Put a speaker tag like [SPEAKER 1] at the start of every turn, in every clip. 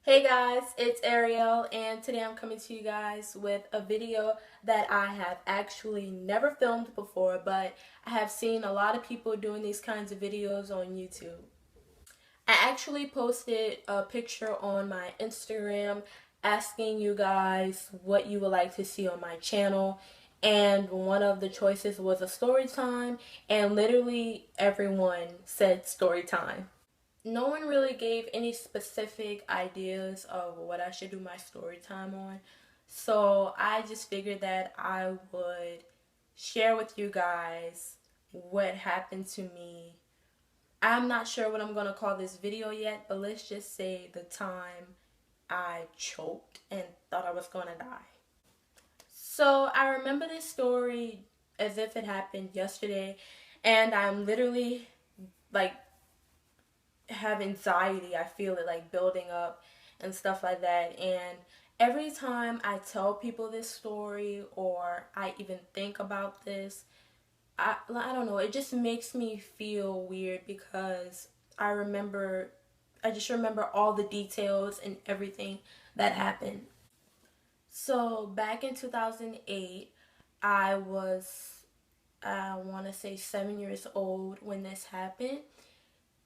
[SPEAKER 1] Hey guys, it's Ariel, and today I'm coming to you guys with a video that I have actually never filmed before, but I have seen a lot of people doing these kinds of videos on YouTube. I actually posted a picture on my Instagram asking you guys what you would like to see on my channel, and one of the choices was a story time, and literally everyone said story time. No one really gave any specific ideas of what I should do my story time on. So I just figured that I would share with you guys what happened to me. I'm not sure what I'm going to call this video yet, but let's just say the time I choked and thought I was going to die. So I remember this story as if it happened yesterday, and I'm literally like have anxiety. I feel it like building up and stuff like that. And every time I tell people this story or I even think about this, I don't know, it just makes me feel weird because I just remember all the details and everything that happened. So back in 2008, I was, I want to say 7 years old when this happened.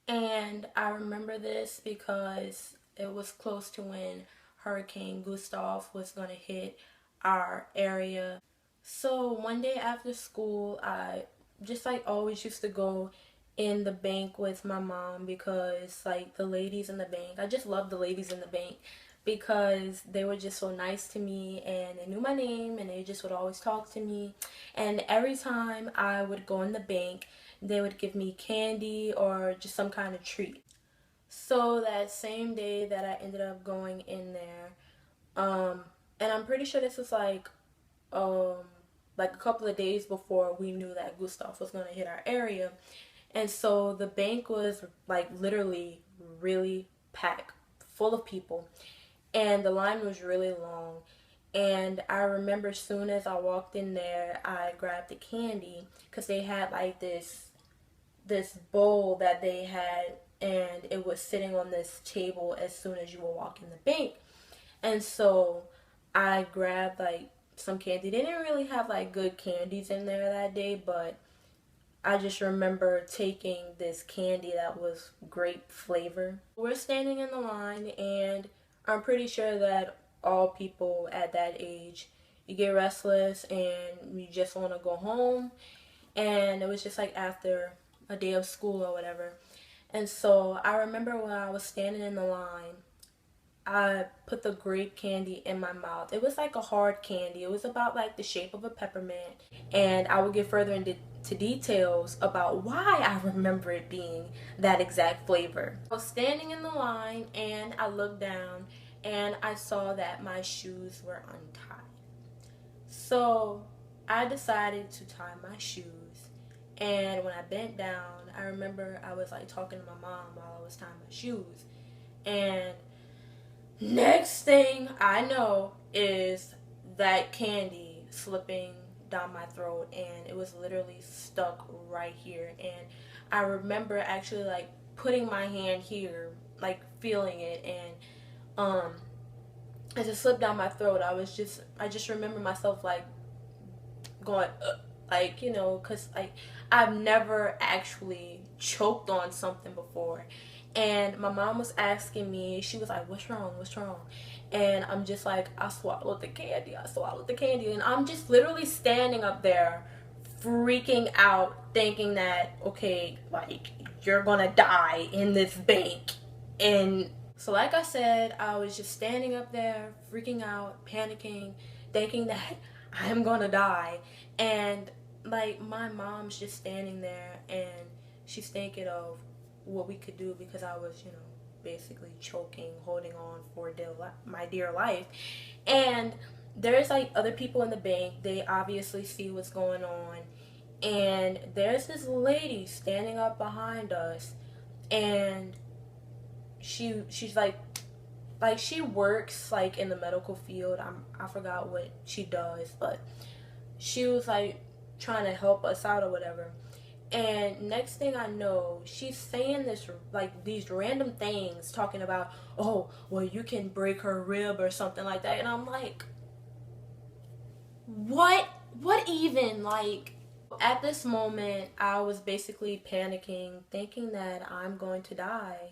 [SPEAKER 1] And I remember this because it was close to when Hurricane Gustav was going to hit our area. So one day after school, I just like always used to go in the bank with my mom because like the ladies in the bank, I just love the ladies in the bank because they were just so nice to me and they knew my name and they just would always talk to me. And every time I would go in the bank, they would give me candy or just some kind of treat. So that same day that I ended up going in there, um, and I'm pretty sure this was um, like a couple of days before we knew that Gustav was gonna hit our area, and so the bank was like literally really packed, full of people, and the line was really long. And I remember soon as I walked in there, I grabbed the candy because they had like this bowl that they had, and it was sitting on this table as soon as you were walking the bank. And so I grabbed like some candy. They didn't really have like good candies in there that day, but I just remember taking this candy that was grape flavor. We're standing in the line, and I'm pretty sure that all people at that age, you get restless and you just want to go home. And it was just like after a day of school or whatever. And so I remember when I was standing in the line, I put the grape candy in my mouth. It was like a hard candy. It was about like the shape of a peppermint. And I will get further into details about why I remember it being that exact flavor. I was standing in the line and I looked down and I saw that my shoes were untied. So I decided to tie my shoes. And when I bent down, I remember I was like talking to my mom while I was tying my shoes. And next thing I know is that candy slipping down my throat, and it was literally stuck right here. And I remember actually like putting my hand here, like feeling it, and as it slipped down my throat, I just remember myself like going like, you know, because like I've never actually choked on something before. And my mom was asking me, she was like, what's wrong? And I'm just like, I swallowed the candy, and I'm just literally standing up there freaking out thinking that, okay, like you're gonna die in this bank. And so like I said, I was just standing up there freaking out, panicking, thinking that I'm gonna die. And like my mom's just standing there and she's thinking of what we could do because I was, you know, basically choking, holding on for my dear life. And there's like other people in the bank. They obviously see what's going on. And there's this lady standing up behind us, and she's like she works like in the medical field. I forgot what she does, but she was like trying to help us out or whatever. And next thing I know, she's saying this, like, these random things, talking about, oh, well, you can break her rib or something like that. And I'm like, what even? Like, at this moment, I was basically panicking, thinking that I'm going to die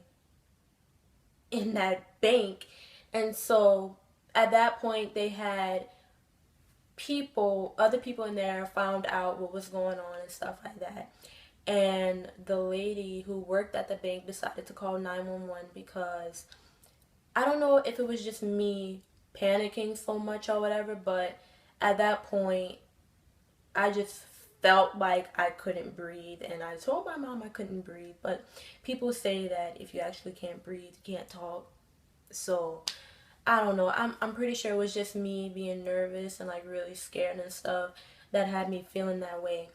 [SPEAKER 1] in that bank. And so at that point, they had other people in there found out what was going on and stuff like that. And the lady who worked at the bank decided to call 911 because I don't know if it was just me panicking so much or whatever, but at that point, I just felt like I couldn't breathe, and I told my mom I couldn't breathe. But people say that if you actually can't breathe, you can't talk. So I don't know. I'm pretty sure it was just me being nervous and like really scared and stuff that had me feeling that way.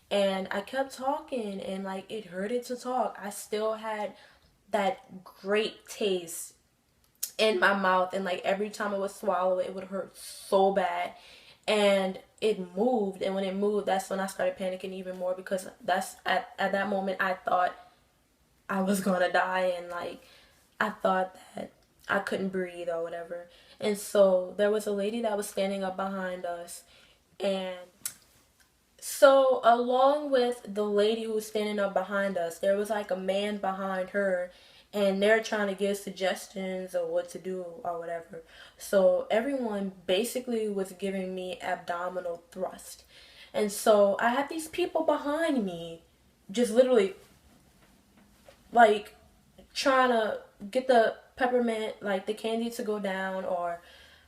[SPEAKER 1] And I kept talking, and like it hurted to talk. I still had that great taste in my mouth, and like every time I would swallow it, it would hurt so bad. And it moved, and when it moved, that's when I started panicking even more, because that's at that moment I thought I was gonna die, and like I thought that I couldn't breathe or whatever. And so there was a lady that was standing up behind us, and so along with the lady who was standing up behind us, there was like a man behind her, and they're trying to give suggestions of what to do or whatever. So everyone basically was giving me abdominal thrust. And so I had these people behind me just literally like trying to get the peppermint, like the candy to go down, or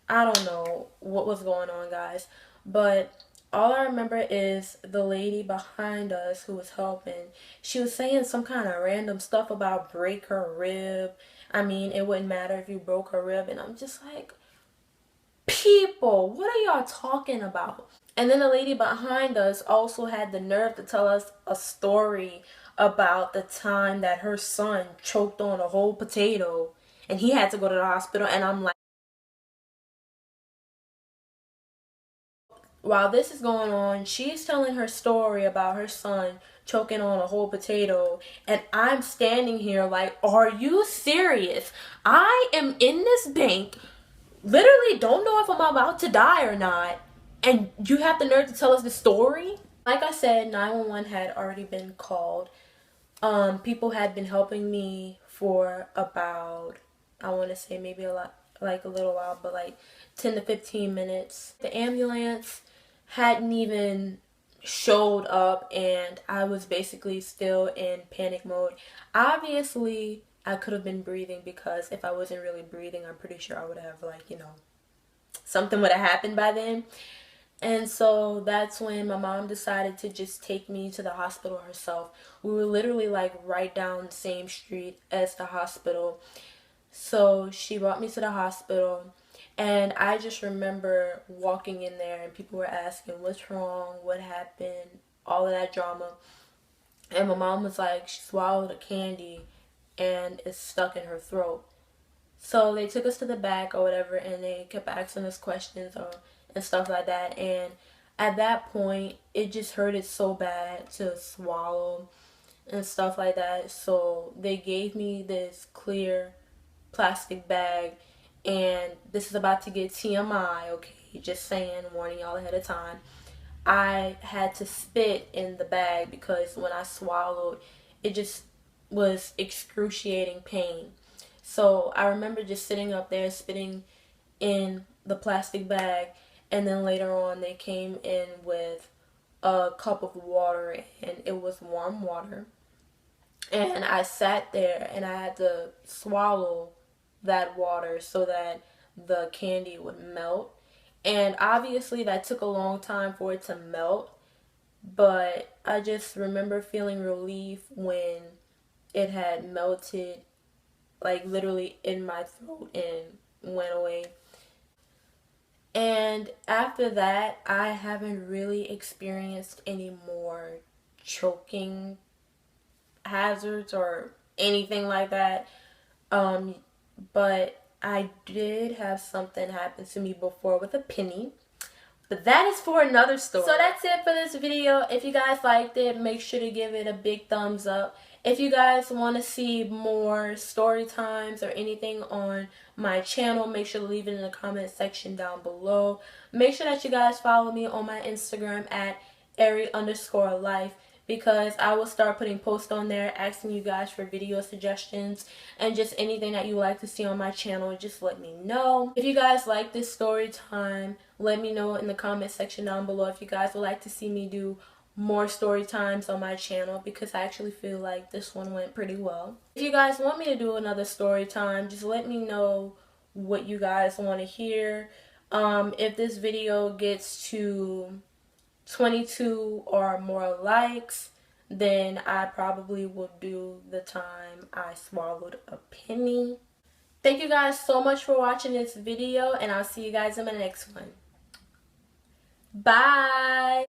[SPEAKER 1] I don't know what was going on, guys. But all I remember is the lady behind us who was helping. She was saying some kind of random stuff about break her rib. I mean, it wouldn't matter if you broke her rib. And I'm just like, people, what are y'all talking about? And then the lady behind us also had the nerve to tell us a story about the time that her son choked on a whole potato and he had to go to the hospital. And I'm like, while this is going on, she's telling her story about her son choking on a whole potato, and I'm standing here like, are you serious? I am in this bank, literally don't know if I'm about to die or not, and you have the nerve to tell us the story? Like I said, 911 had already been called. People had been helping me for about, I want to say maybe a lot, like a little while, but like 10 to 15 minutes. The ambulance hadn't even showed up, and I was basically still in panic mode. Obviously, I could have been breathing, because if I wasn't really breathing, I'm pretty sure I would have, like, something would have happened by then. And so that's when my mom decided to just take me to the hospital herself. We were literally like right down the same street as the hospital. So she brought me to the hospital, and I just remember walking in there and people were asking, what's wrong? What happened? All of that drama. And my mom was like, she swallowed a candy and it's stuck in her throat. So they took us to the back or whatever, and they kept asking us questions and stuff like that. And at that point, it just hurted so bad to swallow and stuff like that. So they gave me this clear plastic bag, and this is about to get TMI, okay? Just saying, warning y'all ahead of time. I had to spit in the bag because when I swallowed, it just was excruciating pain. So I remember just sitting up there spitting in the plastic bag, and then later on they came in with a cup of water, and it was warm water. And I sat there and I had to swallow that water so that the candy would melt. And obviously that took a long time for it to melt, but I just remember feeling relief when it had melted, like literally in my throat, and went away. And after that, I haven't really experienced any more choking hazards or anything like that. Um, but I did have something happen to me before with a penny. But that is for another story. So that's it for this video. If you guys liked it, make sure to give it a big thumbs up. If you guys want to see more story times or anything on my channel, make sure to leave it in the comment section down below. Make sure that you guys follow me on my Instagram at Erie_life, because I will start putting posts on there asking you guys for video suggestions and just anything that you would like to see on my channel. Just let me know. If you guys like this story time, let me know in the comment section down below if you guys would like to see me do more story times on my channel, because I actually feel like this one went pretty well. If you guys want me to do another story time, just let me know what you guys want to hear. If this video gets to 22 or more likes, then I probably will do the time I swallowed a penny. Thank you guys so much for watching this video, and I'll see you guys in my next one. Bye!